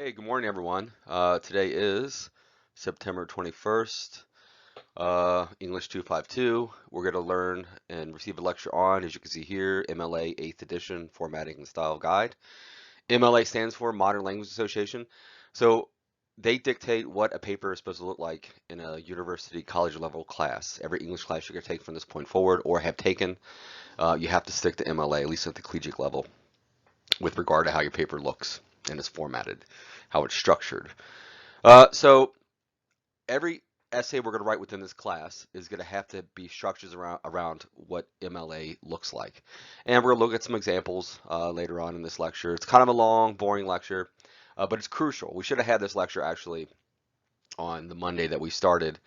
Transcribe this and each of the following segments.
Hey, good morning, everyone. Today is September 21st, English 252. We're going to learn and receive a lecture on, as you can see here, MLA 8th edition Formatting and Style Guide. MLA stands for Modern Language Association. So they dictate what a paper is supposed to look like in a university college level class. Every English class you're going to take from this point forward or have taken, you have to stick to MLA, at least at the collegiate level, with regard to how your paper looks and is formatted, how it's structured. So every essay we're going to write within this class is going to have to be structured around what MLA looks like. And we're going to look at some examples later on in this lecture. It's kind of a long, boring lecture, but it's crucial. We should have had this lecture actually on the Monday that we started,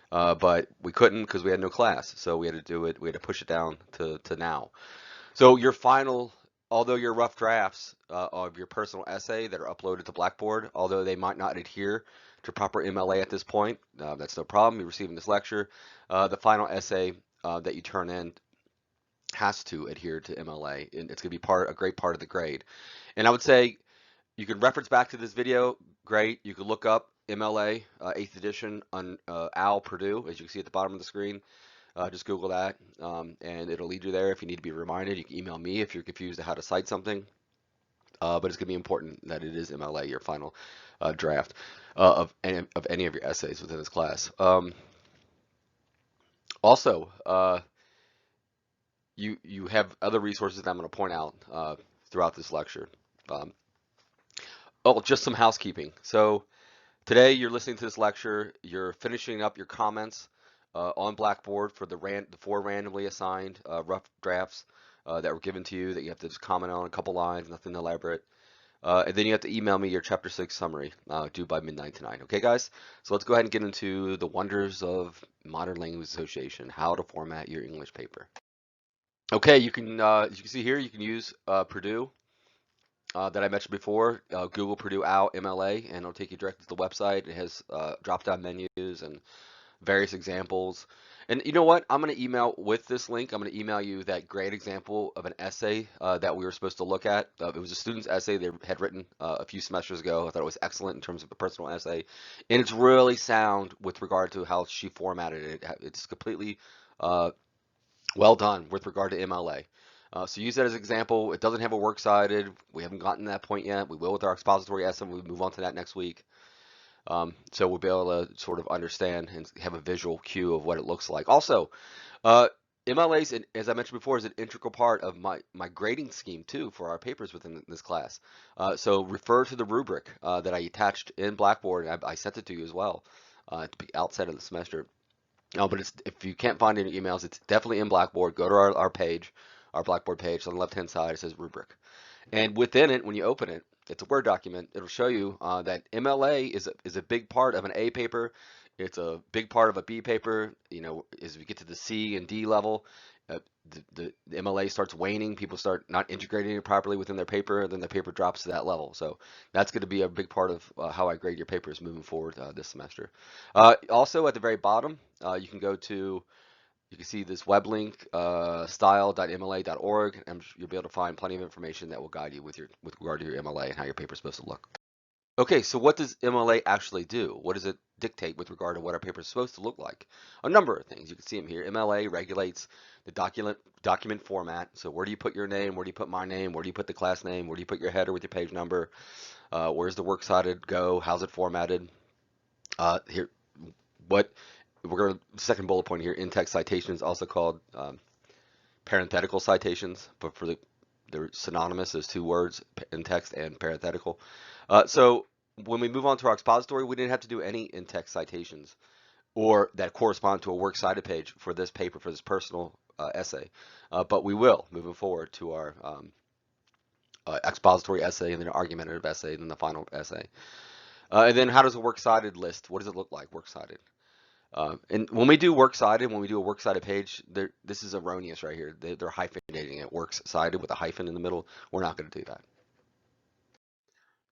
but we couldn't because we had no class. So we had to do it, we had to push it down to now. So your final, although your rough drafts of your personal essay that are uploaded to Blackboard, although they might not adhere to proper MLA at this point, that's no problem. You're receiving this lecture. The final essay that you turn in has to adhere to MLA, and it's going to be a great part of the grade. And I would say you can reference back to this video. Great. You can look up MLA 8th edition on OWL Purdue, as you can see at the bottom of the screen. Just Google that, and it'll lead you there. If you need to be reminded, you can email me if you're confused on how to cite something. But it's going to be important that it is MLA, your final draft of any of your essays within this class. Also, you have other resources that I'm going to point out throughout this lecture. Um, just some housekeeping. So today you're listening to this lecture. You're finishing up your comments on Blackboard for the four randomly assigned rough drafts that were given to you that you have to just comment on a couple lines, nothing elaborate. And then you have to email me your Chapter 6 summary due by midnight tonight. Okay, guys? So let's go ahead and get into the wonders of Modern Language Association, how to format your English paper. Okay, as you can see here, you can use Purdue that I mentioned before, Google Purdue OWL MLA, and it'll take you directly to the website. It has drop-down menus and various examples. And you know what? I'm going to email with this link. I'm going to email you that great example of an essay that we were supposed to look at. It was a student's essay they had written a few semesters ago. I thought it was excellent in terms of the personal essay. And it's really sound with regard to how she formatted it. It's completely well done with regard to MLA. So use that as an example. It doesn't have a works cited. We haven't gotten to that point yet. We will with our expository essay. We'll move on to that next week. So we'll be able to sort of understand and have a visual cue of what it looks like. Also, MLAs, as I mentioned before, is an integral part of my grading scheme too for our papers within this class. So refer to the rubric that I attached in Blackboard, and I sent it to you as well at the outset of the semester. But if you can't find any emails, it's definitely in Blackboard. Go to our page, our Blackboard page. On the left-hand side, it says rubric. And within it, when you open it, it's a Word document. It'll show you that MLA is a big part of an A paper. It's a big part of a B paper. You know, as we get to the C and D level, the MLA starts waning. People start not integrating it properly within their paper, then the paper drops to that level. So that's going to be a big part of how I grade your papers moving forward this semester. Also, at the very bottom, you can see this web link, style.mla.org, and you'll be able to find plenty of information that will guide you with regard to your MLA and how your paper is supposed to look. Okay, so what does MLA actually do? What does it dictate with regard to what our paper is supposed to look like? A number of things. You can see them here. MLA regulates the document format. So where do you put your name? Where do you put my name? Where do you put the class name? Where do you put your header with your page number? Where's the works cited go? How's it formatted? Here, what we're going to second bullet point here. In-text citations, also called parenthetical citations, but they're synonymous as two words, in-text and parenthetical. So when we move on to our expository, we didn't have to do any in-text citations or that correspond to a works cited page for this paper, for this personal essay. But we will moving forward to our expository essay and then argumentative essay and then the final essay. And then how does a works cited list? What does it look like, works cited? And when we do works cited, when we do a works cited page, this is erroneous right here. They're hyphenating it, works cited with a hyphen in the middle. We're not going to do that.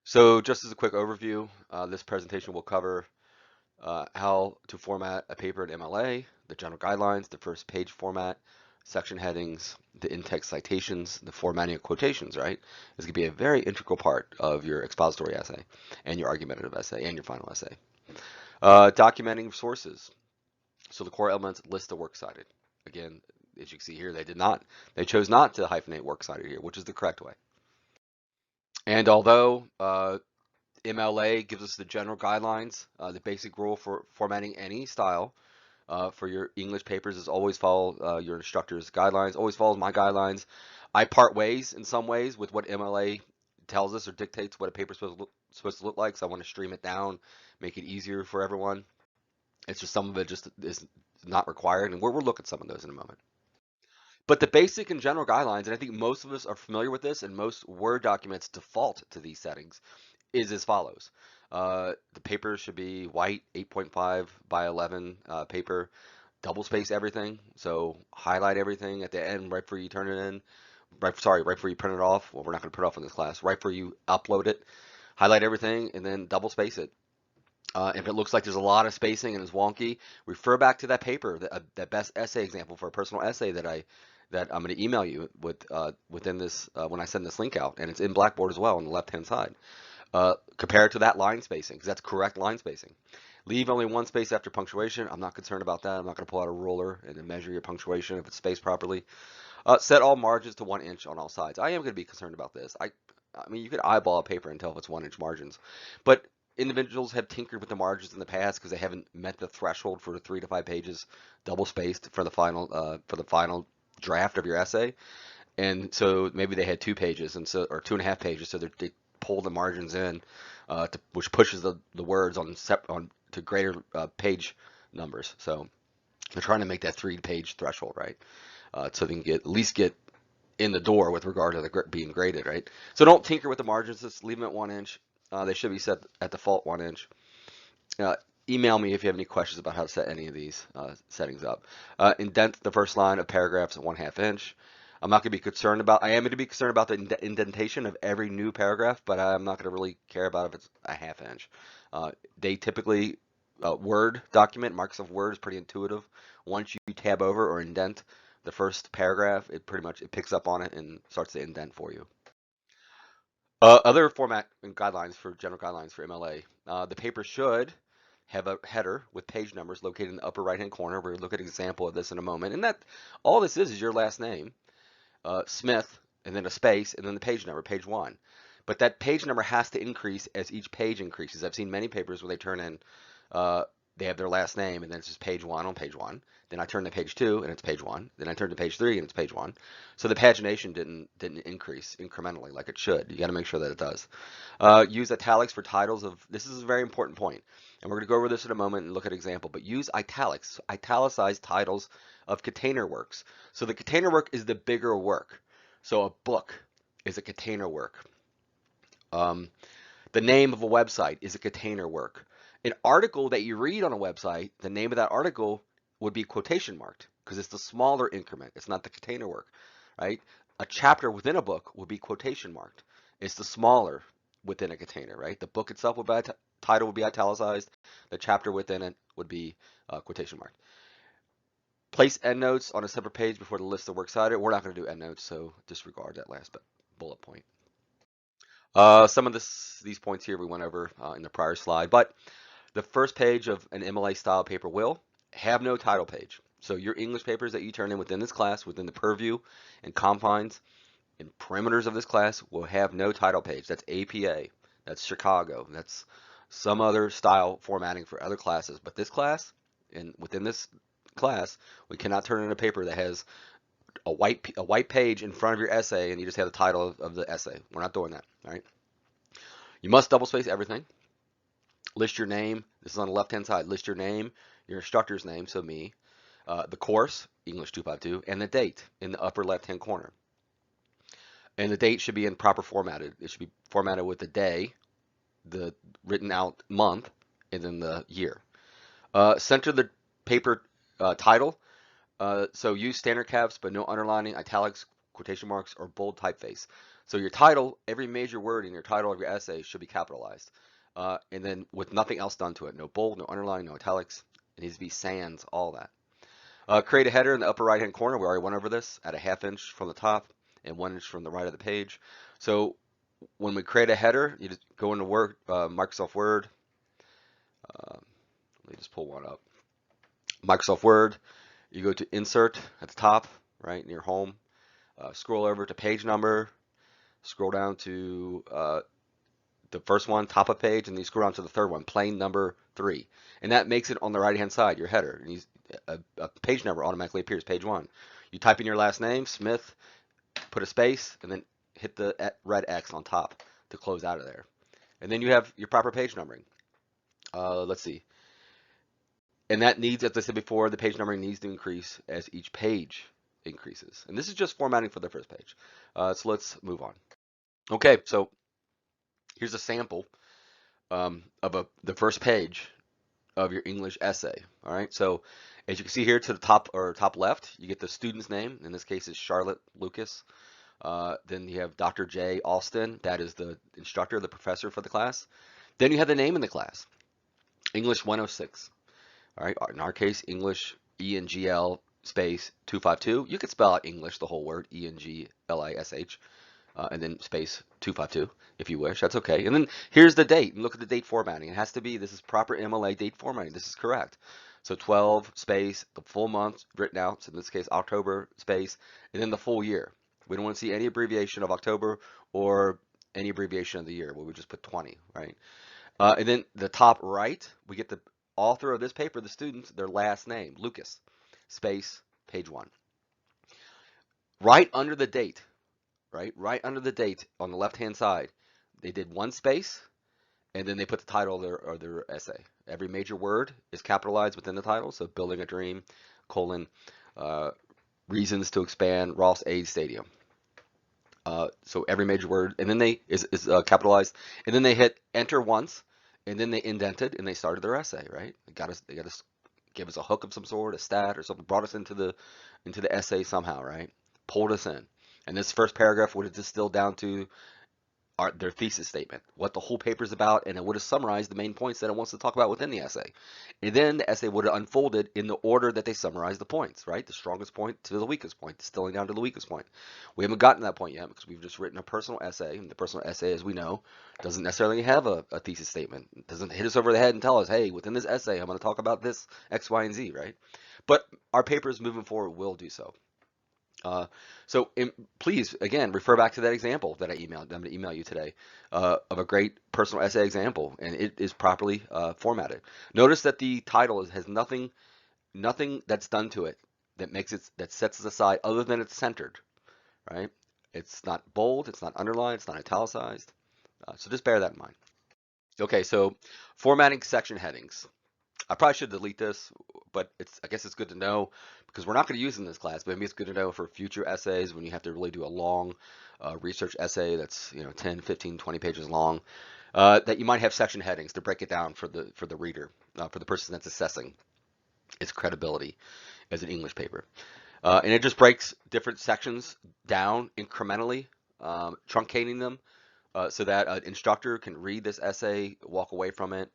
So just as a quick overview, this presentation will cover how to format a paper in MLA, the general guidelines, the first page format, section headings, the in-text citations, the formatting of quotations, right? This could be a very integral part of your expository essay and your argumentative essay and your final essay. Documenting sources. So the core elements list the works cited. Again, as you can see here, they chose not to hyphenate works cited here, which is the correct way. And although MLA gives us the general guidelines, the basic rule for formatting any style for your English papers is always follow your instructor's guidelines, always follow my guidelines. I part ways in some ways with what MLA tells us or dictates what a paper is supposed to look like, so I want to stream it down, make it easier for everyone. It's just some of it just is not required, and we'll look at some of those in a moment. But the basic and general guidelines, and I think most of us are familiar with this, and most Word documents default to these settings, is as follows. The paper should be white, 8.5 by 11 paper, double space everything, so highlight everything at the end right before you turn it in, right before you print it off. Well, we're not going to print it off in this class. Right before you upload it, highlight everything, and then double space it. If it looks like there's a lot of spacing and it's wonky, refer back to that paper, that best essay example for a personal essay that I'm going to email you with within this when I send this link out, and it's in Blackboard as well on the left-hand side. Compare it to that line spacing, because that's correct line spacing. Leave only one space after punctuation. I'm not concerned about that. I'm not going to pull out a ruler and then measure your punctuation if it's spaced properly. Set all margins to 1 inch on all sides. I am going to be concerned about this. I mean, you could eyeball a paper and tell if it's 1 inch margins, but individuals have tinkered with the margins in the past because they haven't met the threshold for 3 to 5 pages double spaced for the final draft of your essay, and so maybe they had 2 pages and so or 2.5 pages, so they pull the margins in, which pushes the words on to greater page numbers. So they're trying to make that 3-page threshold, right? So they can at least get in the door with regard to being graded, right? So don't tinker with the margins. Just leave them at 1 inch. They should be set at default 1 inch. Email me if you have any questions about how to set any of these settings up. Indent the first line of paragraphs at 1/2 inch. I'm not going to be concerned about. I am going to be concerned about the indentation of every new paragraph, but I'm not going to really care about if it's a 1/2 inch. They typically Word document, Microsoft Word is pretty intuitive. Once you tab over or indent the first paragraph, it picks up on it and starts to indent for you. Other format and guidelines for general guidelines for MLA. The paper should have a header with page numbers located in the upper right hand corner. We're going to look at an example of this in a moment. And that all this is your last name, Smith, and then a space, and then the page number, page 1. But that page number has to increase as each page increases. I've seen many papers where they turn in, they have their last name, and then it's just page 1 on page 1. Then I turn to page 2, and it's page 1. Then I turn to page 3, and it's page 1. So the pagination didn't increase incrementally like it should. You got to make sure that it does. Use italics for titles of. This is a very important point, and we're going to go over this in a moment and look at an example. But use italics, italicized titles of container works. So the container work is the bigger work. So a book is a container work. The name of a website is a container work. An article that you read on a website, the name of that article would be quotation marked because it's the smaller increment. It's not the container work, right? A chapter within a book would be quotation marked. It's the smaller within a container, right? The book itself would be title would be italicized. The chapter within it would be quotation marked. Place endnotes on a separate page before the list of works cited. We're not going to do endnotes, so disregard that last bullet point. Some of these points here we went over in the prior slide, but the first page of an MLA style paper will have no title page. So your English papers that you turn in within this class, within the purview and confines and perimeters of this class will have no title page. That's APA, that's Chicago, that's some other style formatting for other classes. But this class, and within this class, we cannot turn in a paper that has a white page in front of your essay and you just have the title of the essay. We're not doing that, all right? You must double space everything. List your name. This is on the left-hand side. List your name, your instructor's name, so me, the course, English 252, and the date in the upper left-hand corner. And the date should be in proper formatted. It should be formatted with the day, the written out month, and then the year. Center the paper title. So use standard caps, but no underlining, italics, quotation marks, or bold typeface. So your title, every major word in your title of your essay should be capitalized. And then with nothing else done to it. No bold, no underline, no italics. It needs to be sans, all that. Create a header in the upper right-hand corner. We already went over this at a 1/2 inch from the top and 1 inch from the right of the page. So when we create a header, you just go into Word, Microsoft Word. Let me just pull one up. Microsoft Word. You go to Insert at the top, right near Home. Scroll over to Page Number. Scroll down to the first one, top of page, and then you scroll down to the third one, plain number 3. And that makes it on the right-hand side, your header. And a page number automatically appears, page 1. You type in your last name, Smith, put a space, and then hit the red X on top to close out of there. And then you have your proper page numbering. Let's see. And that needs, as I said before, the page numbering needs to increase as each page increases. And this is just formatting for the first page. So let's move on. Okay, so here's a sample of the first page of your English essay. All right, so as you can see here to the top or top left, you get the student's name. In this case, it's Charlotte Lucas. Then you have Dr. J. Alston. That is the instructor, the professor for the class. Then you have the name in the class, English 106. All right, in our case, English ENGL space 252. You could spell out English, the whole word, ENGLISH. And then space 252 if you wish. That's okay. And then here's the date. And look at the date formatting. It has to be, this is proper MLA date formatting. This is correct. So 12 space, the full month written out. So in this case, October space, and then the full year. We don't want to see any abbreviation of October or any abbreviation of the year. We would just put 20, right? And then the top right, we get the author of this paper, the students, their last name, Lucas, space, page 1. Right under the date, right under the date on the left-hand side, they did one space, and then they put the title of their essay. Every major word is capitalized within the title, so building a dream, colon, reasons to expand Ross Aid Stadium. So every major word, and then they is capitalized, and then they hit enter once, and then they indented, and they started their essay, right? They got us give us a hook of some sort, a stat or something, brought us into the essay somehow, right? Pulled us in. And this first paragraph would have distilled down to their thesis statement, what the whole paper is about, and it would have summarized the main points that it wants to talk about within the essay. And then the essay would have unfolded in the order that they summarized the points, right? The strongest point to the weakest point, distilling down to the weakest point. We haven't gotten to that point yet because we've just written a personal essay, and the personal essay, as we know, doesn't necessarily have a thesis statement. It doesn't hit us over the head and tell us, hey, within this essay, I'm going to talk about this X, Y, and Z, right? But our papers moving forward will do so. Please, again, refer back to that example that I'm going to email you today of a great personal essay example, and it is properly formatted. Notice that the title has nothing that's done to it that sets it aside other than it's centered, right? It's not bold, it's not underlined, it's not italicized. So just bear that in mind. Okay, so formatting section headings. I probably should delete this, but I guess it's good to know because we're not going to use it in this class, but maybe it's good to know for future essays when you have to really do a long research essay that's 10, 15, 20 pages long, that you might have section headings to break it down for the reader, for the person that's assessing its credibility as an English paper. And it just breaks different sections down incrementally, truncating them so that an instructor can read this essay, walk away from it,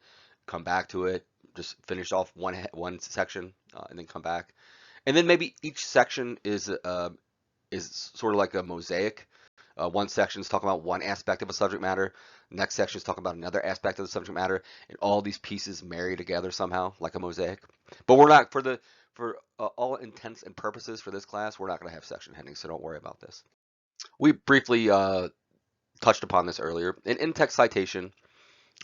come back to it, just finish off one section and then come back. And then maybe each section is sort of like a mosaic. One section is talking about one aspect of a subject matter. Next section is talking about another aspect of the subject matter, and all these pieces marry together somehow like a mosaic. But we're not for all intents and purposes for this class, we're not going to have section headings, so don't worry about this. We briefly touched upon this earlier. An in-text citation.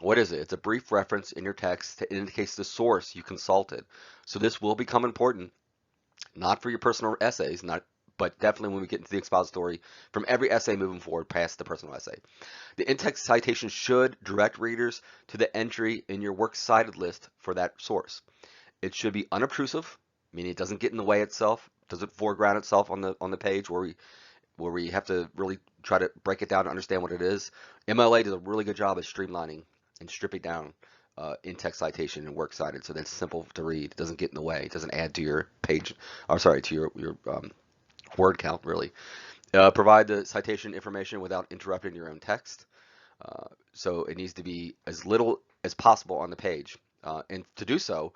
What is it? It's a brief reference in your text that indicates the source you consulted. So this will become important, not for your personal essays, but definitely when we get into the expository from every essay moving forward past the personal essay. The in-text citation should direct readers to the entry in your works cited list for that source. It should be unobtrusive, meaning it doesn't get in the way itself, doesn't foreground itself on the page where we have to really try to break it down to understand what it is. MLA does a really good job of streamlining and stripping down in-text citation and works cited so that's simple to read. It doesn't get in the way. It doesn't add to your page, or sorry, to your word count, really. Provide the citation information without interrupting your own text. So it needs to be as little as possible on the page. And to do so,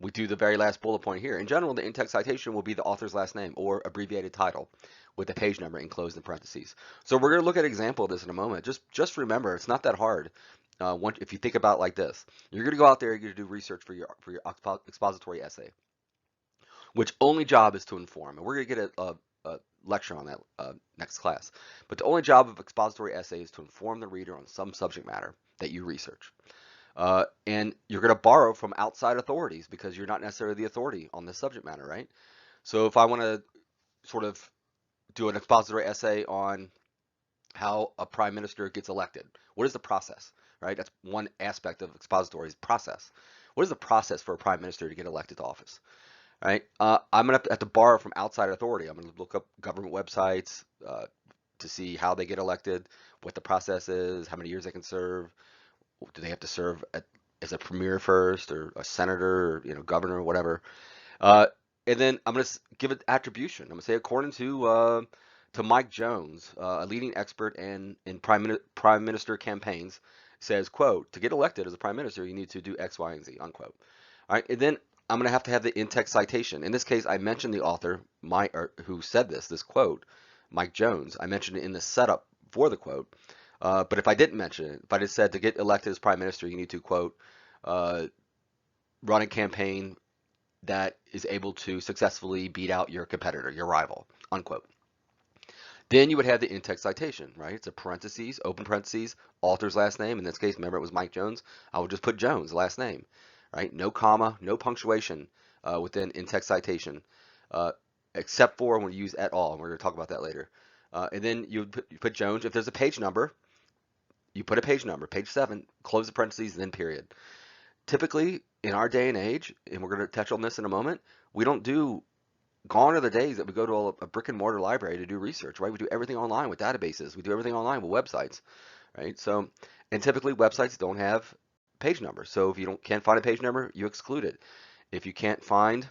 we do the very last bullet point here. In general, the in-text citation will be the author's last name or abbreviated title with the page number enclosed in parentheses. So we're going to look at an example of this in a moment. Just remember, it's not that hard. If you think about it like this, you're going to go out there, you're going to do research for your expository essay, which only job is to inform. And we're going to get a lecture on that next class. But the only job of expository essay is to inform the reader on some subject matter that you research. And you're going to borrow from outside authorities because you're not necessarily the authority on this subject matter, right? So if I want to sort of do an expository essay on how a prime minister gets elected, what is the process, right? That's one aspect of expository is process. What is the process for a prime minister to get elected to office, right? I'm going to have to borrow from outside authority. I'm going to look up government websites to see how they get elected, what the process is, how many years they can serve. Do they have to serve as a premier first, or a senator, or governor, or whatever? Uh, and then I'm going to give it attribution. I'm going to say according to Mike Jones, a leading expert in prime minister campaigns, says, quote, to get elected as a prime minister, you need to do X, Y, and Z, unquote. All right, and then I'm going to have the in-text citation. In this case, I mentioned the author, who said this quote, Mike Jones. I mentioned it in the setup for the quote. But if I didn't mention it, if I just said to get elected as prime minister, you need to, quote, run a campaign that is able to successfully beat out your competitor, your rival, unquote. Then you would have the in-text citation, right? It's a parentheses, open parentheses, author's last name. In this case, remember it was Mike Jones. I would just put Jones, last name, right? No comma, no punctuation within in-text citation, except for when you use et al. And we're going to talk about that later. And then you put Jones. If there's a page number, you put a page number, page 7, close the parentheses, and then period. Typically, in our day and age, and we're going to touch on this in a moment, we don't do, gone are the days that we go to a brick and mortar library to do research, right? We do everything online with databases. We do everything online with websites, right? So, and typically websites don't have page numbers. So if you can't find a page number, you exclude it. If you can't find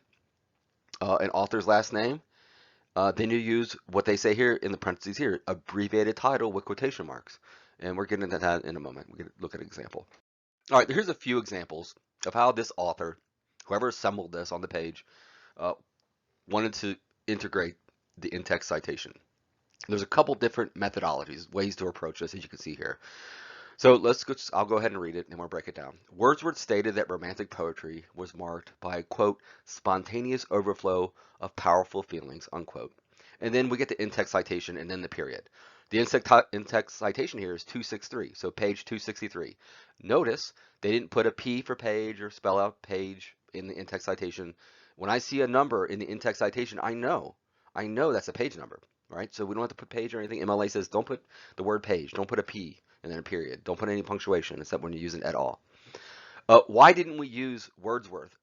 an author's last name, then you use what they say here in the parentheses here, abbreviated title with quotation marks. And we're getting into that in a moment. We're going to look at an example. All right, here's a few examples of how this author, whoever assembled this on the page, wanted to integrate the in-text citation. There's a couple different methodologies, ways to approach this, as you can see here. So I'll go ahead and read it and we'll break it down. Wordsworth stated that romantic poetry was marked by, quote, spontaneous overflow of powerful feelings, unquote. And then we get the in-text citation and then the period. The in-text citation here is 263, so page 263. Notice they didn't put a P for page or spell out page in the in-text citation. When I see a number in the in-text citation, I know that's a page number, right? So we don't have to put page or anything. MLA says don't put the word page, don't put a P and then a period. Don't put any punctuation except when you're using et al. Why didn't we use Wordsworth?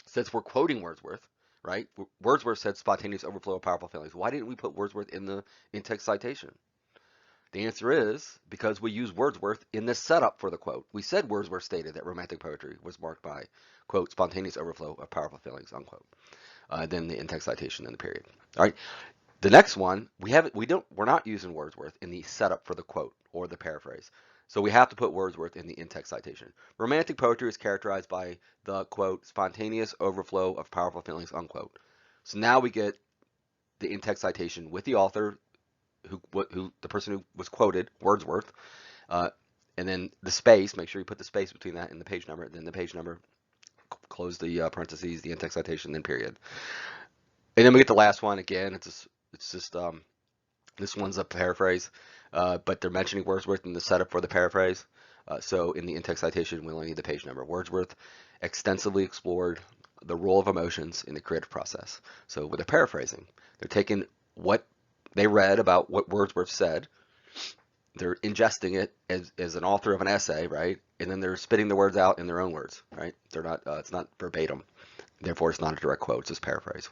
Since we're quoting Wordsworth, right? Wordsworth said spontaneous overflow of powerful feelings. Why didn't we put Wordsworth in the in-text citation? The answer is because we use Wordsworth in the setup for the quote. We said Wordsworth stated that romantic poetry was marked by, quote, spontaneous overflow of powerful feelings, unquote. Then the in-text citation, then the period. All right. The next one, we're not using Wordsworth in the setup for the quote or the paraphrase. So we have to put Wordsworth in the in-text citation. Romantic poetry is characterized by the, quote, spontaneous overflow of powerful feelings, unquote. So now we get the in-text citation with the author, the person who was quoted, Wordsworth, and then the space, make sure you put the space between that and the page number, then the page number, close the parentheses, the in-text citation, then period. And then we get the last one, again, it's just this one's a paraphrase, but they're mentioning Wordsworth in the setup for the paraphrase. So in the in-text citation, we only need the page number. Wordsworth extensively explored the role of emotions in the creative process. So with the paraphrasing, they're taking what they read about what Wordsworth said, they're ingesting it as an author of an essay, right? And then they're spitting the words out in their own words, right? They're not, it's not verbatim. Therefore, it's not a direct quote, it's just paraphrase.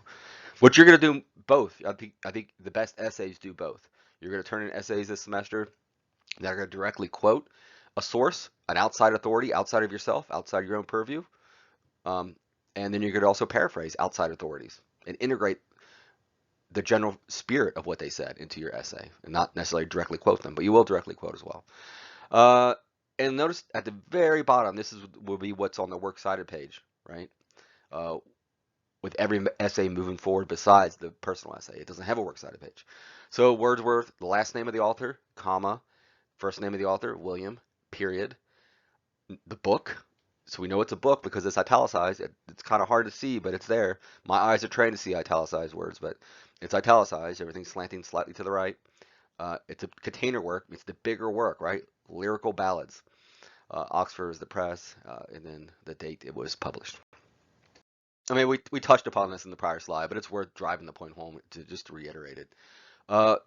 What you're going to do both. I think the best essays do both. You're going to turn in essays this semester that are going to directly quote a source, an outside authority, outside of yourself, outside your own purview. And then you're going to also paraphrase outside authorities and integrate the general spirit of what they said into your essay and not necessarily directly quote them, but you will directly quote as well. And notice at the very bottom, will be what's on the works cited page, right? uh, with every essay moving forward besides the personal essay. It doesn't have a works cited page. So Wordsworth, the last name of the author, comma, first name of the author, William, period, the book. So we know it's a book because it's italicized. It's kind of hard to see, but it's there. My eyes are trained to see italicized words, but it's italicized. Everything's slanting slightly to the right. It's a container work. It's the bigger work, right? Lyrical ballads. Oxford is the press, and then the date it was published. I mean, we touched upon this in the prior slide, but it's worth driving the point home to just to reiterate it. Uh,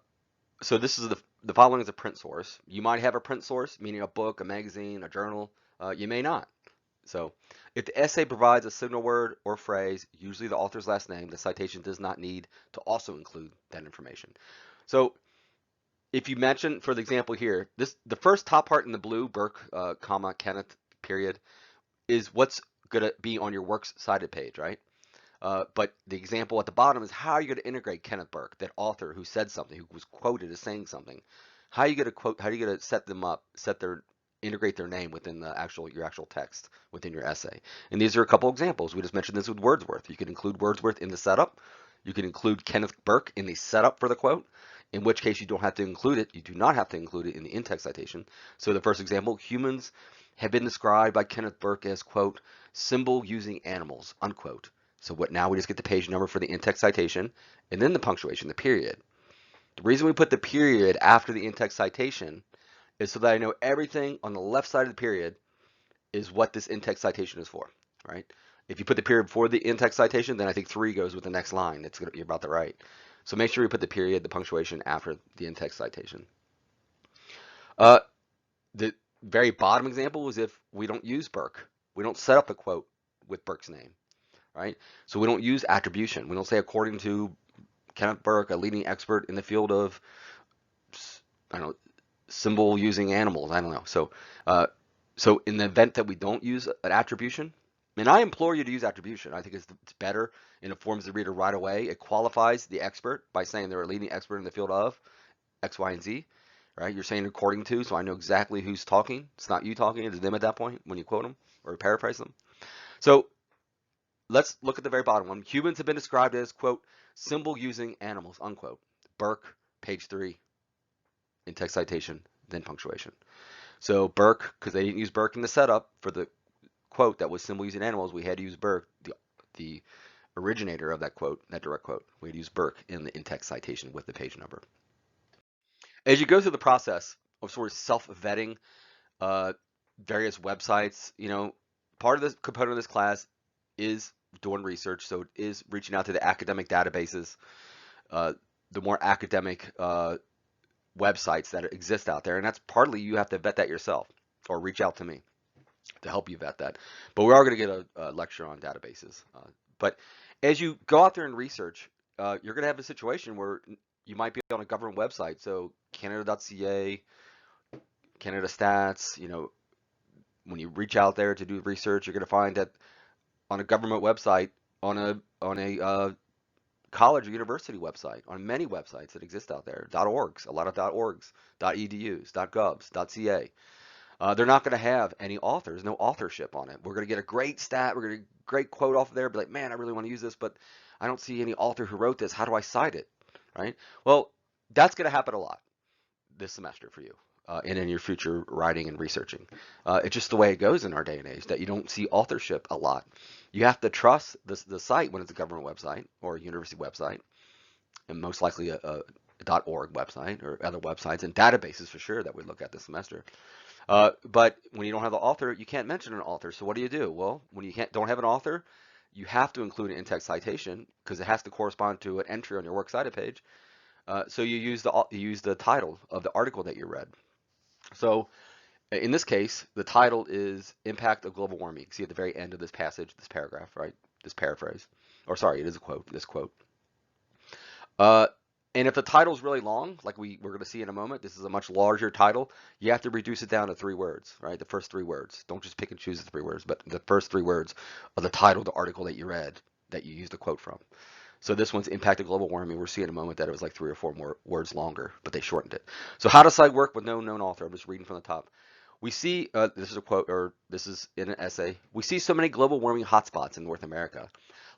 so this is the following is a print source. You might have a print source, meaning a book, a magazine, a journal. You may not. So if the essay provides a signal word or phrase, usually the author's last name, the citation does not need to also include that information. So if you mention, for the example here, the first top part in the blue, Burke, comma, Kenneth, period, is what's going to be on your works cited page, right? But the example at the bottom is how are you going to integrate Kenneth Burke, that author who said something, who was quoted as saying something. How are you going to quote? How are you going to set them up, integrate their name within your actual text within your essay? And these are a couple examples. We just mentioned this with Wordsworth. You could include Wordsworth in the setup. You can include Kenneth Burke in the setup for the quote, in which case you don't have to include it. You do not have to include it in the in-text citation. So the first example, humans have been described by Kenneth Burke as, quote, symbol using animals, unquote. So now we just get the page number for the in-text citation and then the punctuation, the period. The reason we put the period after the in-text citation is so that I know everything on the left side of the period is what this in-text citation is for, right? If you put the period before the in-text citation, then I think 3 goes with the next line. It's going to be about the right. So make sure you put the period, the punctuation after the in-text citation. The very bottom example is if we don't use Burke. We don't set up the quote with Burke's name, right? So we don't use attribution. We don't say according to Kenneth Burke, a leading expert in the field of, I don't know, symbol using animals. I don't know. So in the event that we don't use an attribution, and I implore you to use attribution. I think it's better. It informs the reader right away. It qualifies the expert by saying they're a leading expert in the field of X, Y, and Z, right? You're saying according to, so I know exactly who's talking. It's not you talking, it's them at that point when you quote them or paraphrase them. So let's look at the very bottom one. Humans have been described as, quote, symbol using animals, unquote. Burke, page 3, in text citation, then punctuation. So Burke, because they didn't use Burke in the setup for the quote that was symbol using animals, we had to use Burke, the originator of that quote, that direct quote. We had to use Burke in the in-text citation with the page number. As you go through the process of sort of self-vetting various websites, part of the component of this class is doing research. So it is reaching out to the academic databases, the more academic websites that exist out there. And that's partly you have to vet that yourself or reach out to me to help you vet that. But we are going to get a lecture on databases. But as you go out there and research, you're going to have a situation where you might be on a government website. So Canada.ca, Canada Stats, when you reach out there to do research, you're going to find that on a government website, on a college or university website, on many websites that exist out there, .orgs, a lot of .orgs, .edus, .govs, .ca. They're not going to have any authors, no authorship on it. We're going to get a great stat, we're going to get a great quote off of there, be like, man, I really want to use this, but I don't see any author who wrote this. How do I cite it, right? Well, that's going to happen a lot this semester for you. And in your future writing and researching. It's just the way it goes in our day and age that you don't see authorship a lot. You have to trust the site when it's a government website or a university website, and most likely a .org website or other websites and databases for sure that we look at this semester. But when you don't have the author, you can't mention an author. So what do? Well, when you don't have an author, you have to include an in-text citation because it has to correspond to an entry on your works cited page. So you use the title of the article that you read. So in this case, the title is Impact of Global Warming. You can see at the very end of this passage, this paragraph, right? This paraphrase. Or sorry, it is a quote, this quote. And if the title is really long, like we're going to see in a moment, this is a much larger title, you have to reduce it down to 3 words, right? The first 3 words. Don't just pick and choose the 3 words, but the first 3 words of the title of the article that you read, that you used the quote from. So this one's Impact of Global Warming. We'll see in a moment that it was like 3 or 4 more words longer, but they shortened it. So how does site work with no known author? I'm just reading from the top. We see, this is a quote, or this is in an essay, we see so many global warming hotspots in North America,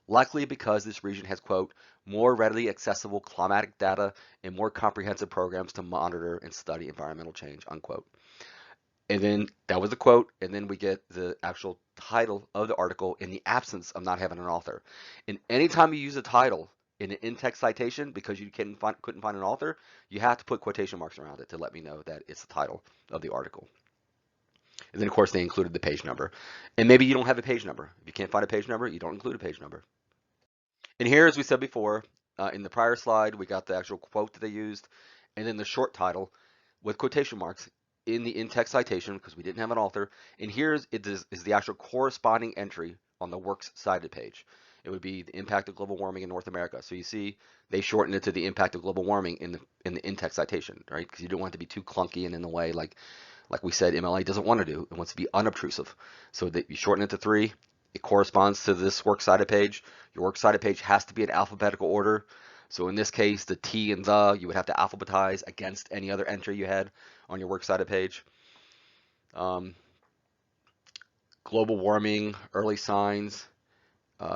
likely because this region has, quote, more readily accessible climatic data and more comprehensive programs to monitor and study environmental change, unquote. And then that was the quote, and then we get the actual title of the article in the absence of not having an author. And anytime you use a title in an in-text citation because you couldn't find an author, you have to put quotation marks around it to let me know that it's the title of the article. And then, of course, they included the page number. And maybe you don't have a page number. If you can't find a page number, you don't include a page number. And here, as we said before, in the prior slide, we got the actual quote that they used, and then the short title with quotation marks in the in-text citation because we didn't have an author. And here is the actual corresponding entry on the works cited page. It would be the impact of global warming in North America. So you see, they shortened it to the impact of global warming in the in-text citation, right? Because you don't want it to be too clunky and in the way like we said, MLA doesn't want to do. It wants to be unobtrusive. So that you shorten it to 3. It corresponds to this works cited page. Your works cited page has to be in alphabetical order. So in this case, the T and the, you would have to alphabetize against any other entry you had on your works cited page. Global warming, early signs.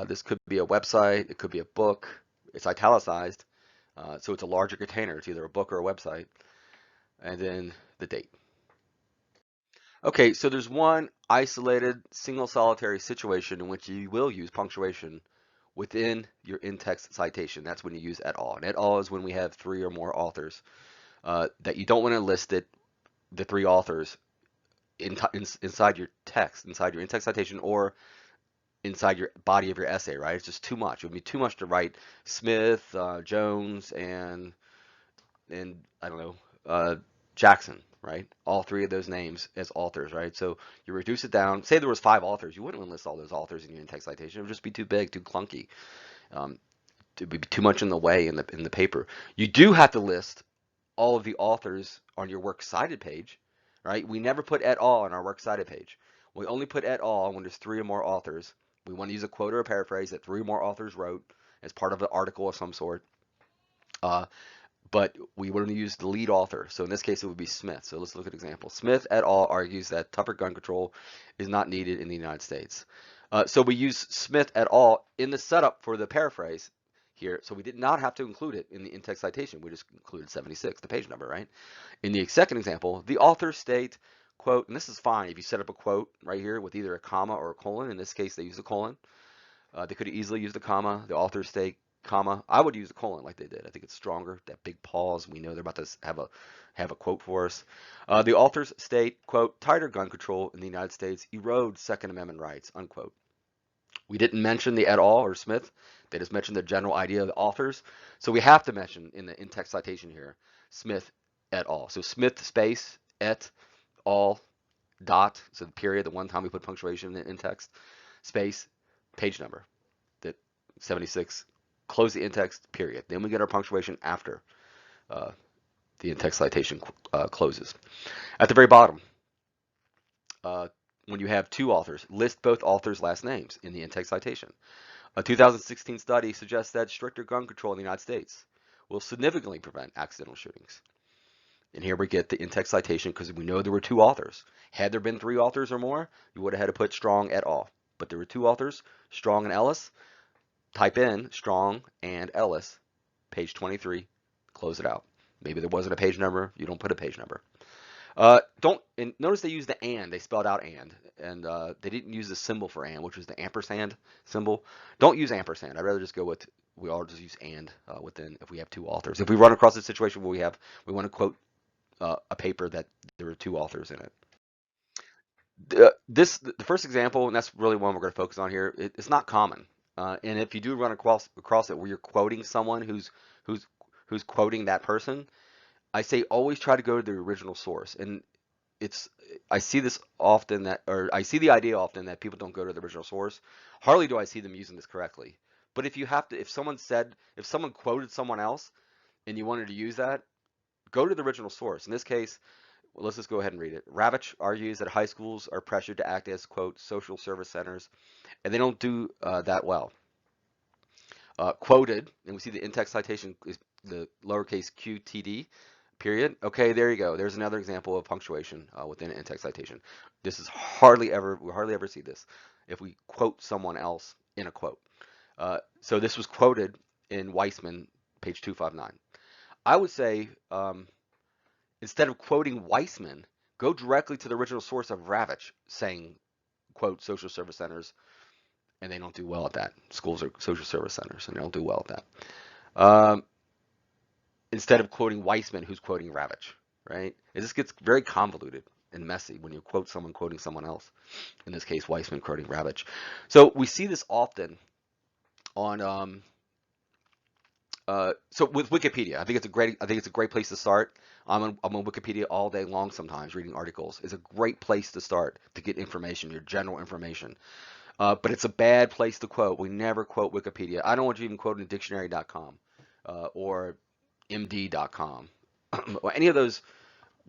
This could be a website. It could be a book. It's italicized. So it's a larger container. It's either a book or a website. And then the date. Okay, so there's one isolated single solitary situation in which you will use punctuation within your in-text citation. That's when you use et al. And et al is when we have 3 or more authors that you don't want to list the 3 authors inside your text, inside your in-text citation, or inside your body of your essay, right? It's just too much. It would be too much to write Smith, Jones, and I don't know, Jackson, right? All 3 of those names as authors, right? So you reduce it down. Say there was 5 authors, you wouldn't list all those authors in your in-text citation. It would just be too big, too clunky. It would be too much in the way in the paper. You do have to list all of the authors on your works cited page, right? We never put et al on our works cited page. We only put et al when there's 3 or more authors. We want to use a quote or a paraphrase that 3 or more authors wrote as part of an article of some sort. But we want to use the lead author. So in this case, it would be Smith. So let's look at example. Smith et al. Argues that tougher gun control is not needed in the United States. So we use Smith et al. In the setup for the paraphrase here. So we did not have to include it in the in-text citation. We just included 76, the page number, right? In the second example, the authors state, quote, and this is fine if you set up a quote right here with either a comma or a colon. In this case, they use a colon. They could have easily used a comma. The authors state, comma. I would use a colon like they did. I think it's stronger. That big pause. We know they're about to have a quote for us. The authors state, quote, tighter gun control in the United States erodes Second Amendment rights, unquote. We didn't mention the et al. Or Smith. They just mentioned the general idea of the authors. So we have to mention in the in-text citation here, Smith et al. So Smith space et al. Dot, so the period, the one time we put punctuation in text, space, page number, that 76, close the in-text, period. Then we get our punctuation after the in-text citation closes. At the very bottom, when you have 2 authors, list both authors' last names in the in-text citation. A 2016 study suggests that stricter gun control in the United States will significantly prevent accidental shootings. And here we get the in-text citation because we know there were 2 authors. Had there been 3 authors or more, you would have had to put Strong et al. But there were 2 authors, Strong and Ellis. Type in Strong and Ellis, page 23, close it out. Maybe there wasn't a page number, you don't put a page number. And notice they used the and, they spelled out and they didn't use the symbol for and, which was the ampersand symbol. Don't use ampersand. I'd rather just go with, we all just use and within if we have 2 authors. If we run across a situation where we want to quote a paper that there were 2 authors in it. The first example, and that's really one we're going to focus on here, it's not common. And if you do run across it where you're quoting someone who's quoting that person, I say always try to go to the original source. And I see this often I see the idea often that people don't go to the original source. Hardly do I see them using this correctly. But if someone quoted someone else and you wanted to use that, go to the original source. In this case, well, let's just go ahead and read it. Ravitch argues that high schools are pressured to act as, quote, social service centers, and they don't do that well. Quoted, and we see the in-text citation is the lowercase qtd, period. Okay, there you go. There's another example of punctuation within an in-text citation. This is we hardly ever see this if we quote someone else in a quote. So this was quoted in Weissman, page 259. I would say instead of quoting Weissman, go directly to the original source of Ravitch saying, quote, social service centers, and they don't do well at that. Schools are social service centers, and they don't do well at that. Instead of quoting Weissman, who's quoting Ravitch, right? This gets very convoluted and messy when you quote someone quoting someone else. In this case, Weissman quoting Ravitch. So we see this often on so with Wikipedia. I think it's a great place to start. I'm on Wikipedia all day long sometimes reading articles. It's a great place to start to get information, your general information. But it's a bad place to quote. We never quote Wikipedia. I don't want you even quoting dictionary.com or md.com or any of those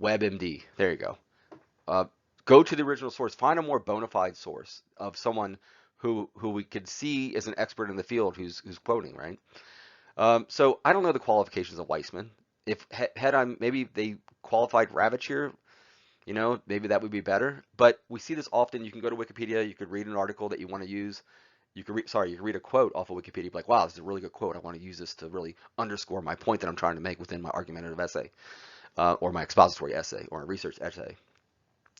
WebMD. There you go. Uh, go to the original source. Find a more bona fide source of someone who we could see is an expert in the field who's quoting, right? So I don't know the qualifications of Weissman. If had I maybe they qualified Ravitch here, maybe that would be better. But we see this often. You can go to Wikipedia. You could read an article that you want to use. You could read a quote off of Wikipedia. Be like, wow, this is a really good quote. I want to use this to really underscore my point that I'm trying to make within my argumentative essay, or my expository essay, or a research essay.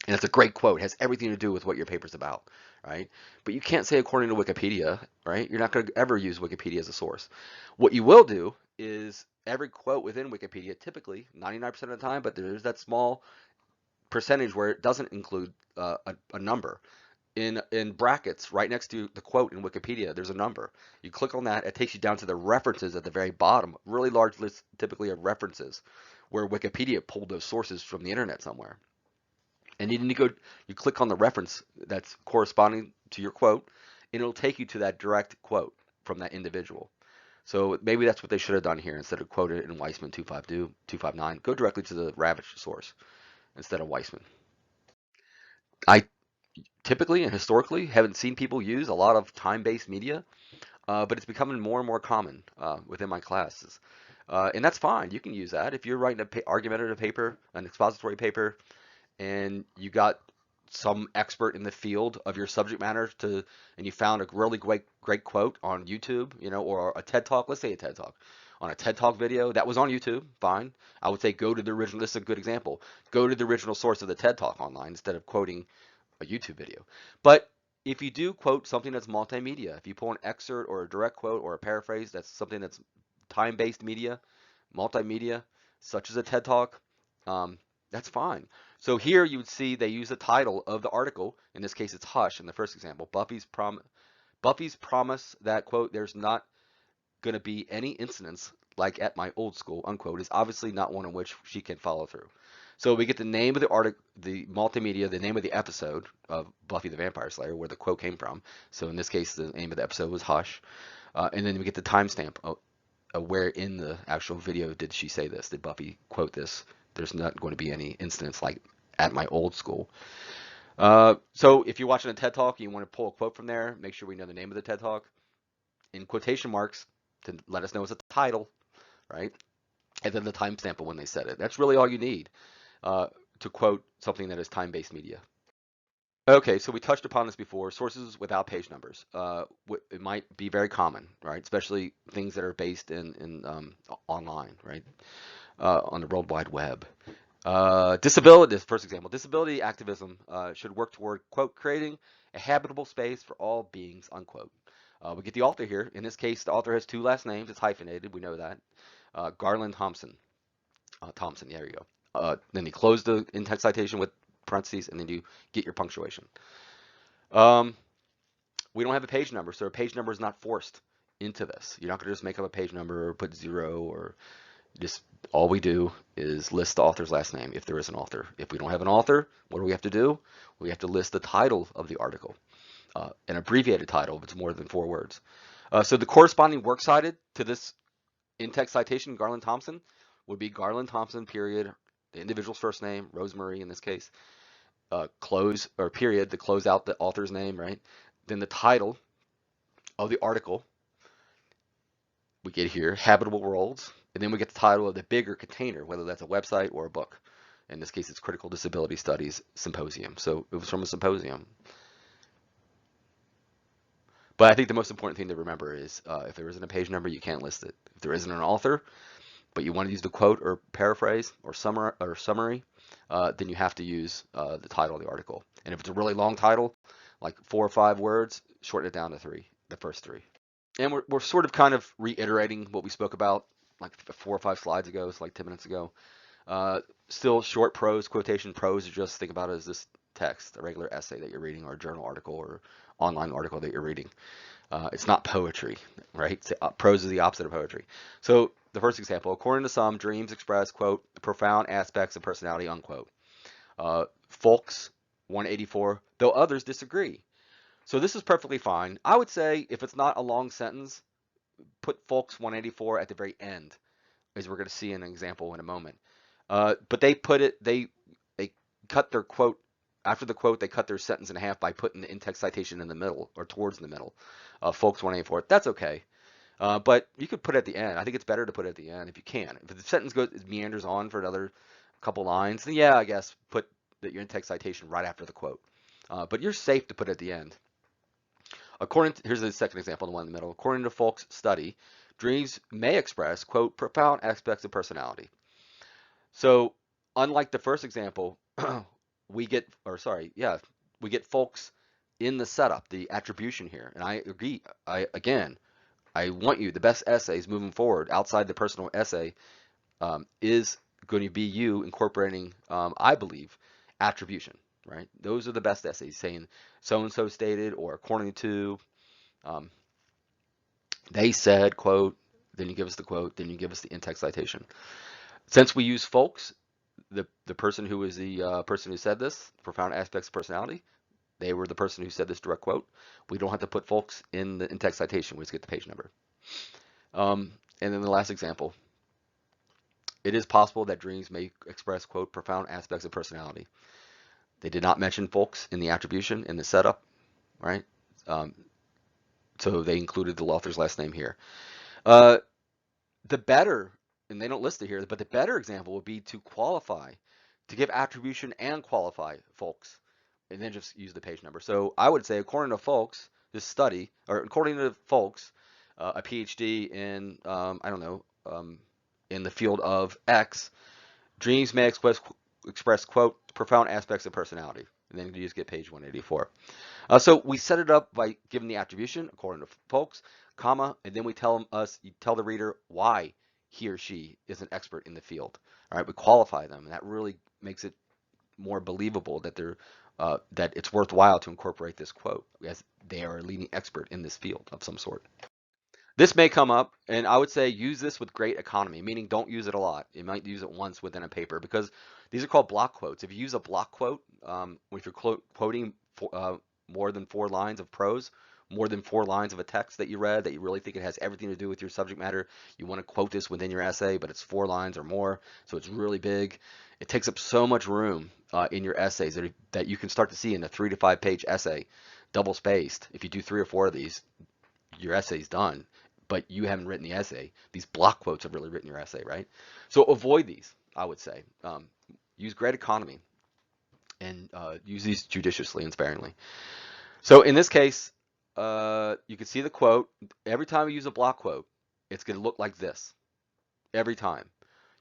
And it's a great quote. It has everything to do with what your paper's about, right? But you can't say according to Wikipedia, right? You're not going to ever use Wikipedia as a source. What you will do is every quote within Wikipedia, typically 99% of the time, but there's that small percentage where it doesn't include a number. In brackets right next to the quote in Wikipedia, there's a number. You click on that, it takes you down to the references at the very bottom, really large list typically of references, where Wikipedia pulled those sources from the internet somewhere. And you click on the reference that's corresponding to your quote, and it'll take you to that direct quote from that individual. So maybe that's what they should have done here. Instead of quoting it in Weissman 252, 259, go directly to the Ravitch source instead of Weissman. I typically and historically haven't seen people use a lot of time-based media, but it's becoming more and more common within my classes. And that's fine. You can use that. If you're writing an argumentative paper, an expository paper, and you got some expert in the field of your subject matter and you found a really great quote on YouTube, or a TED Talk, let's say a TED Talk, on a TED Talk video that was on YouTube, fine. I would say go to the original, this is a good example, go to the original source of the TED Talk online instead of quoting a YouTube video. But if you do quote something that's multimedia, if you pull an excerpt or a direct quote or a paraphrase, that's something that's time-based media, multimedia, such as a TED Talk, that's fine. So here you would see they use the title of the article. In this case, it's Hush in the first example. Buffy's promise that, quote, there's not going to be any incidents like at my old school, unquote, is obviously not one in which she can follow through. So we get the name of the article, the multimedia, the name of the episode of Buffy the Vampire Slayer, where the quote came from. So in this case, the name of the episode was Hush. And then we get the timestamp where in the actual video did she say this? Did Buffy quote this? There's not going to be any incidents like at my old school. So if you're watching a TED Talk and you want to pull a quote from there, make sure we know the name of the TED Talk in quotation marks to let us know it's a title, right? And then the timestamp of when they said it. That's really all you need to quote something that is time-based media. Okay, so we touched upon this before. Sources without page numbers. It might be very common, right? Especially things that are based in online, right? On the World Wide Web. Disability, first example, disability activism should work toward, quote, creating a habitable space for all beings, unquote. We get the author here. In this case, the author has two last names. It's hyphenated. We know that. Garland Thompson. Thompson, there you go. Then you close the in-text citation with parentheses, and then you get your punctuation. We don't have a page number, so a page number is not forced into this. You're not going to just make up a page number or put 0 or just all we do is list the author's last name if there is an author. If we don't have an author, what do we have to do? We have to list the title of the article, an abbreviated title if it's more than 4 words. So the corresponding works cited to this in-text citation, Garland Thompson, would be Garland Thompson, period, the individual's first name, Rosemary in this case, close or period to close out the author's name, right? Then the title of the article we get here, Habitable Worlds, And then we get the title of the bigger container, whether that's a website or a book. In this case, it's Critical Disability Studies Symposium. So it was from a symposium. But I think the most important thing to remember is if there isn't a page number, you can't list it. If there isn't an author, but you want to use the quote or paraphrase or summary, then you have to use the title of the article. And if it's a really long title, like 4 or 5 words, shorten it down to 3, the first 3. And we're sort of kind of reiterating what we spoke about like 4 or 5 slides ago, it's like 10 minutes ago. Still short prose, quotation prose, just think about it as this text, a regular essay that you're reading or a journal article or online article that you're reading. It's not poetry, right? Prose is the opposite of poetry. So the first example, according to some, dreams express, quote, profound aspects of personality, unquote. Folks, 184, though others disagree. So this is perfectly fine. I would say if it's not a long sentence, put folks 184 at the very end, as we're going to see in an example in a moment. But they cut their quote, after the quote, they cut their sentence in half by putting the in-text citation in the middle or towards the middle. Folks 184, that's okay. But you could put it at the end. I think it's better to put it at the end if you can. If the sentence meanders on for another couple lines, then yeah, I guess put your in-text citation right after the quote. But you're safe to put it at the end. Here's the second example, the one in the middle. According to Folk's study, dreams may express, quote, profound aspects of personality. So unlike the first example, we get folks in the setup, the attribution here. And I agree. I want you, the best essays moving forward outside the personal essay is going to be you incorporating, I believe, attribution, right? Those are the best essays, saying so-and-so stated or according to, they said, quote, then you give us the quote, then you give us the in-text citation. Since we use folks, the person who was the person who said this, profound aspects of personality, they were the person who said this direct quote. We don't have to put folks in the in-text citation. We just get the page number. And then the last example. It is possible that dreams may express, quote, profound aspects of personality. They did not mention folks in the attribution, in the setup, right? So they included the author's last name here. The better, and they don't list it here, but the better example would be to qualify, to give attribution and qualify folks, and then just use the page number. So I would say, according to folks, this study, or according to folks, a PhD in, I don't know, in the field of X, dreams may express, quote, profound aspects of personality. And then you just get page 184. So we set it up by giving the attribution, according to folks, comma, and then we tell the reader why he or she is an expert in the field. All right, we qualify them, and that really makes it more believable that that it's worthwhile to incorporate this quote, as they are a leading expert in this field of some sort. This may come up, and I would say use this with great economy, meaning don't use it a lot. You might use it once within a paper, because these are called block quotes. If you use a block quote, if you're quoting more than 4 lines of prose, more than 4 lines of a text that you read that you really think it has everything to do with your subject matter, you want to quote this within your essay, but it's 4 lines or more, so it's really big. It takes up so much room in your essays that you can start to see in a 3 to 5 page essay, double spaced. If you do 3 or 4 of these, your essay's done, but you haven't written the essay. These block quotes have really written your essay, right? So avoid these, I would say. Use great economy and use these judiciously and sparingly. So in this case, you can see the quote. Every time you use a block quote, it's going to look like this. Every time.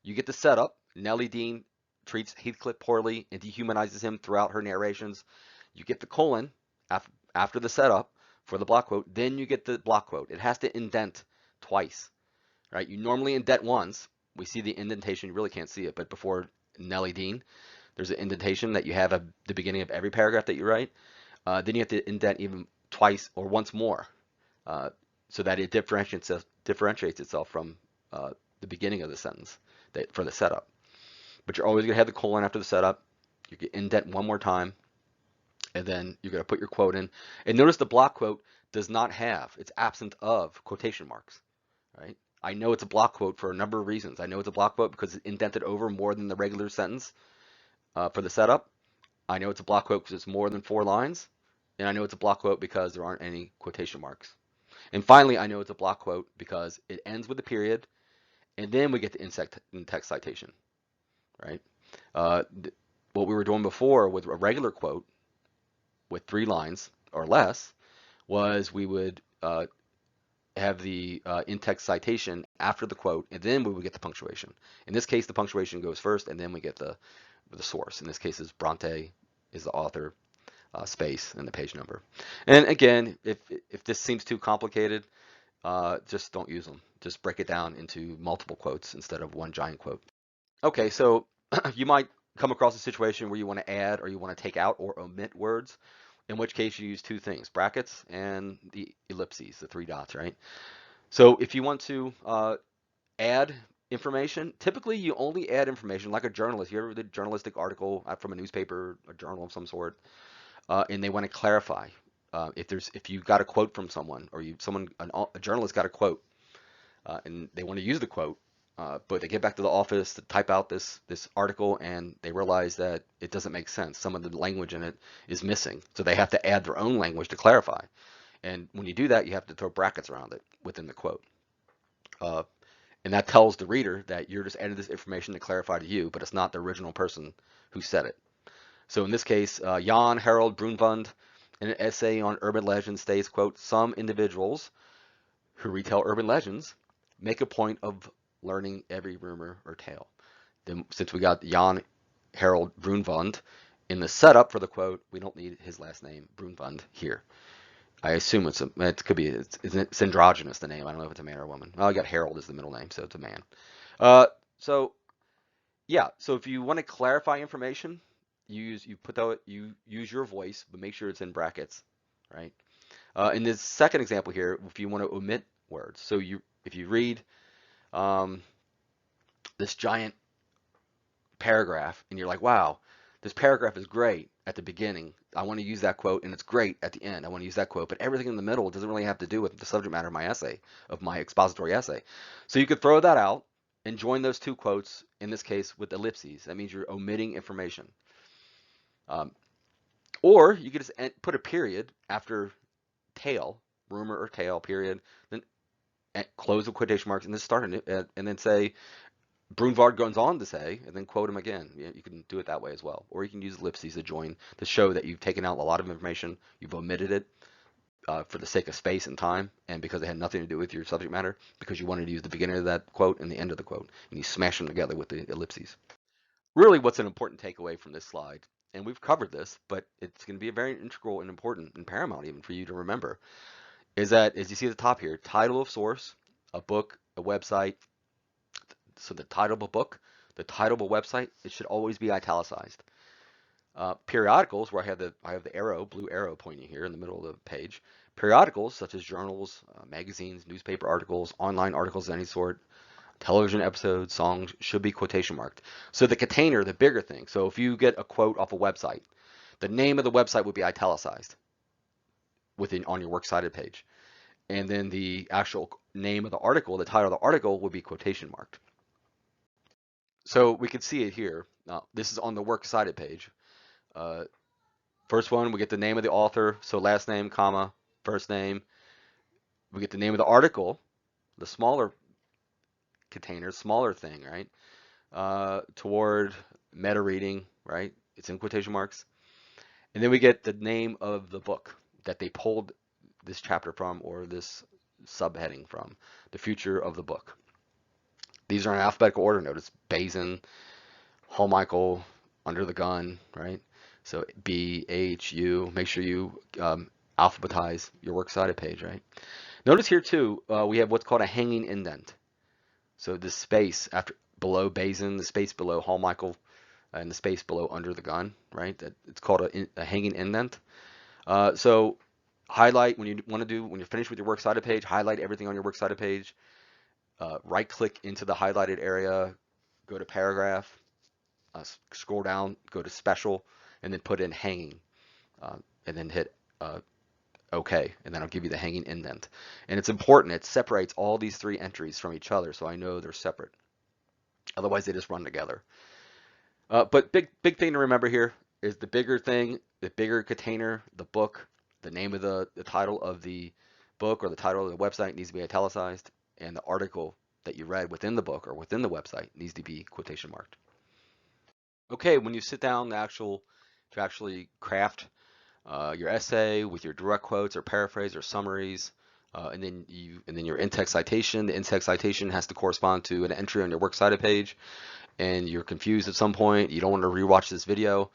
You get the setup. Nellie Dean treats Heathcliff poorly and dehumanizes him throughout her narrations. You get the colon after the setup for the block quote. Then you get the block quote. It has to indent twice, right? You normally indent once. We see the indentation. You really can't see it, but before Nellie Dean, there's an indentation that you have at the beginning of every paragraph that you write. Then you have to indent even twice or once more so that it differentiates itself from the beginning of the sentence for the setup. But you're always going to have the colon after the setup. You can indent one more time, and then you're going to put your quote in. And notice the block quote does not have, it's absent of quotation marks, right? I know it's a block quote for a number of reasons. I know it's a block quote because it's indented over more than the regular sentence for the setup. I know it's a block quote because it's more than 4 lines. And I know it's a block quote because there aren't any quotation marks. And finally, I know it's a block quote because it ends with a period and then we get the in-text citation, right? Uh, what we were doing before with a regular quote with 3 lines or less was we would have the in-text citation after the quote, and then we would get the punctuation. In this case, the punctuation goes first, and then we get the source. In this case, is Bronte is the author, space, and the page number. And again, if this seems too complicated, just don't use them. Just break it down into multiple quotes instead of one giant quote. Okay, so you might come across a situation where you want to add or you want to take out or omit words, in which case you use 2 things, brackets and the ellipses, the 3 dots, right? So if you want to add information, typically you only add information like a journalist. You ever read a journalistic article from a newspaper, a journal of some sort, and they want to clarify. If you got a quote from someone or a journalist got a quote, and they want to use the quote, but they get back to the office to type out this article and they realize that it doesn't make sense. Some of the language in it is missing, so they have to add their own language to clarify. And when you do that, you have to throw brackets around it within the quote. Uh, and that tells the reader that you're just adding this information to clarify to you, but it's not the original person who said it. So in this case, Jan Harold Brunvand, in an essay on urban legends, states, quote, "Some individuals who retell urban legends make a point of learning every rumor or tale." Then, since we got Jan Harold Brunvand in the setup for the quote, we don't need his last name, Brunvand, here. I assume it could be, it's androgynous, the name. I don't know if it's a man or a woman. Well, I got Harold as the middle name, so it's a man. So yeah, so if you want to clarify information, you use your voice, but make sure it's in brackets, right? In this second example here, if you want to omit words, so if you read um, this giant paragraph and you're like, wow, this paragraph is great at the beginning. I want to use that quote, and it's great at the end. I want to use that quote, but everything in the middle doesn't really have to do with the subject matter of my essay, of my expository essay. So you could throw that out and join those 2 quotes, in this case with ellipses. That means you're omitting information. Um, or you could just put a period after tale, rumor or tale, period, then close with quotation marks, and then start it, and then say, Brunvard goes on to say, and then quote him again. You can do it that way as well. Or you can use ellipses to join to show that you've taken out a lot of information, you've omitted it for the sake of space and time, and because it had nothing to do with your subject matter, because you wanted to use the beginning of that quote and the end of the quote, and you smash them together with the ellipses. Really, what's an important takeaway from this slide, and we've covered this, but it's going to be a very integral and important and paramount even for you to remember, is that, as you see at the top here, title of source, a book, a website. So the title of a book, the title of a website, it should always be italicized. Periodicals, where I have the arrow, blue arrow pointing here in the middle of the page. Periodicals such as journals, magazines, newspaper articles, online articles of any sort, television episodes, songs, should be quotation marked. So the container, the bigger thing. So if you get a quote off a website, the name of the website would be italicized on your works cited page. And then the actual name of the article, the title of the article, would be quotation marked. So we can see it here. This is on the works cited page. First one, we get the name of the author, so last name, comma, first name. We get the name of the article, the smaller container, smaller thing, right? Toward meta reading, right? It's in quotation marks. And then we get the name of the book that they pulled this chapter from, or this subheading from, the future of the book. These are in alphabetical order. Notice Bazin, Hall Michael, Under the Gun, right? So B, H, U. Make sure you alphabetize your works cited page, right? Notice here too, we have what's called a hanging indent. So the space below Bazin, the space below Hall Michael, and the space below Under the Gun, right? It's called a hanging indent. So highlight when you're finished with your works cited page, highlight everything on your works cited page. Right click into the highlighted area, go to paragraph, scroll down, go to special, and then put in hanging, and then hit OK, and then I'll give you the hanging indent. And it's important, it separates all these 3 entries from each other, so I know they're separate. Otherwise, they just run together. But big thing to remember here is the bigger thing, the bigger container, the book, the name of the title of the book or the title of the website needs to be italicized, and the article that you read within the book or within the website needs to be quotation marked. Okay, when you sit down to actually craft your essay with your direct quotes or paraphrase or summaries, and then your in-text citation. The in-text citation has to correspond to an entry on your works cited page, and you're confused at some point, you don't want to rewatch this video,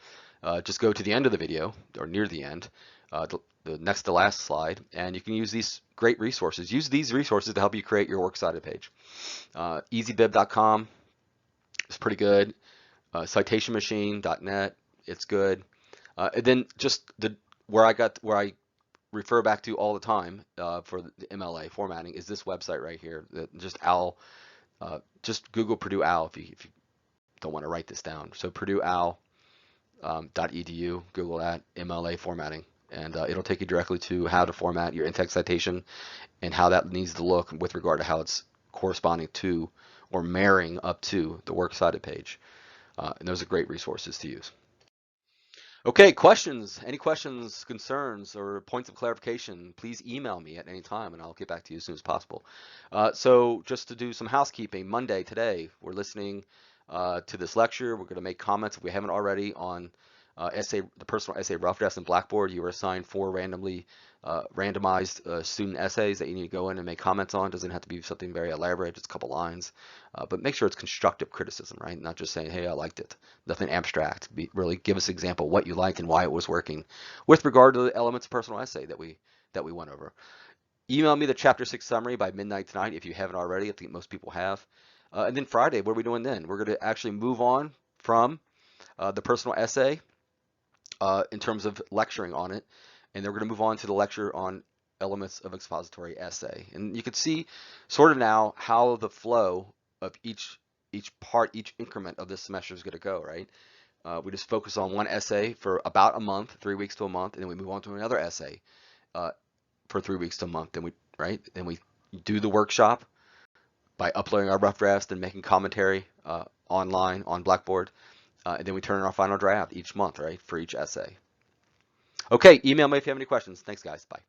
just go to the end of the video or near the end, the next to last slide, and you can use these great resources. Use these resources to help you create your works cited page. Easybib.com is pretty good. Citationmachine.net, it's good. And then just where I refer back to all the time for the MLA formatting is this website right here. Just just Google Purdue OWL if you don't want to write this down. So purdueowl.edu, Google that, MLA formatting, and it'll take you directly to how to format your in-text citation and how that needs to look with regard to how it's corresponding to or marrying up to the works cited page. And those are great resources to use. Okay, questions? Any questions, concerns, or points of clarification, please email me at any time and I'll get back to you as soon as possible. So just to do some housekeeping, Monday, today, we're listening to this lecture. We're going to make comments if we haven't already on the personal essay rough draft in Blackboard. You were assigned 4 randomized student essays that you need to go in and make comments on. It doesn't have to be something very elaborate, just a couple lines, but make sure it's constructive criticism, right? Not just saying, hey, I liked it. Nothing abstract. Really give us an example of what you liked and why it was working with regard to the elements of personal essay that we went over. Email me the chapter 6 summary by midnight tonight if you haven't already. I think most people have. And then Friday, what are we doing then? We're going to actually move on from the personal essay in terms of lecturing on it, and then we're going to move on to the lecture on elements of expository essay. And you can see sort of now how the flow of each increment of this semester is going to go, right? We just focus on one essay for about a month, 3 weeks to a month, and then we move on to another essay for 3 weeks to a month. Then we do the workshop by uploading our rough drafts and making commentary online on Blackboard. And then we turn in our final draft each month, right, for each essay. Okay, email me if you have any questions. Thanks, guys. Bye.